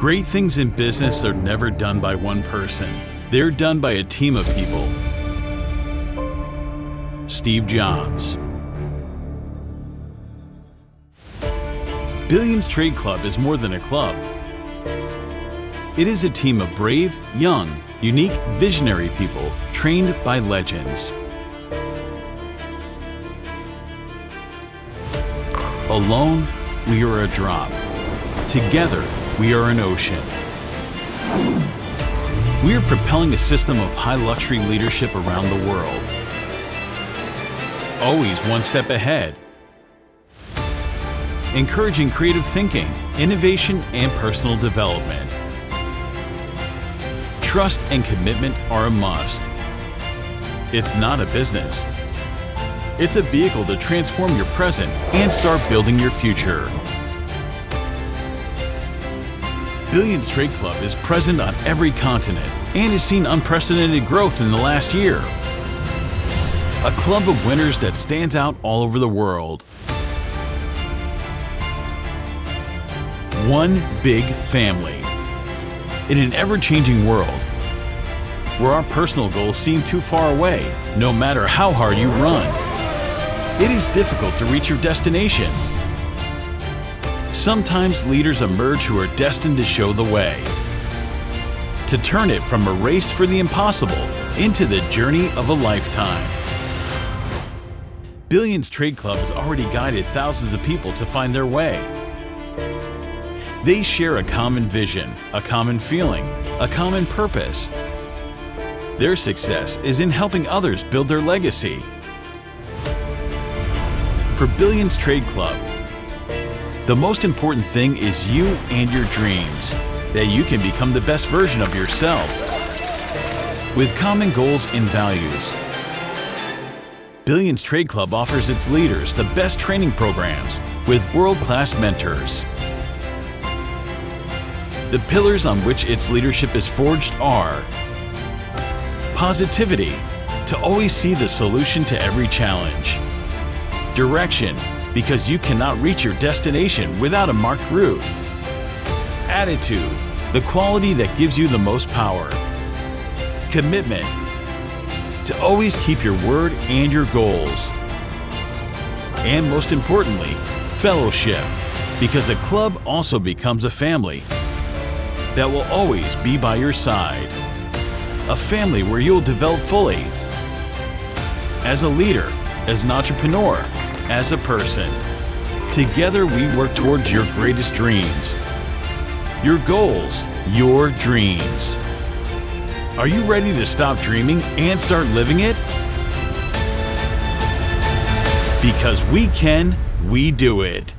Great things in business are never done by one person. They're done by a team of people. Steve Jobs. Billions Trade Club is more than a club. It is a team of brave, young, unique, visionary people trained by legends. Alone, we are a drop. Together, we are an ocean. We are propelling a system of high luxury leadership around the world. Always one step ahead. Encouraging creative thinking, innovation, and personal development. Trust and commitment are a must. It's not a business. It's a vehicle to transform your present and start building your future. Billions Trade Club is present on every continent and has seen unprecedented growth in the last year. A club of winners that stands out all over the world. One big family. In an ever-changing world, where our personal goals seem too far away, no matter how hard you run, it is difficult to reach your destination. Sometimes leaders emerge who are destined to show the way, to turn it from a race for the impossible into the journey of a lifetime. Billions Trade Club has already guided thousands of people to find their way. They share a common vision, a common feeling, a common purpose. Their success is in helping others build their legacy. For Billions Trade Club, the most important thing is you and your dreams, that you can become the best version of yourself with common goals and values. Billions Trade Club offers its leaders the best training programs with world-class mentors. The pillars on which its leadership is forged are positivity, to always see the solution to every challenge. Direction, because you cannot reach your destination without a marked route. Attitude, the quality that gives you the most power. Commitment, to always keep your word and your goals. And most importantly, fellowship, because a club also becomes a family that will always be by your side. A family where you'll develop fully as a leader, as an entrepreneur, as a person. Together we work towards your greatest dreams, your goals, your dreams. Are you ready to stop dreaming and start living it? Because we can, we do it.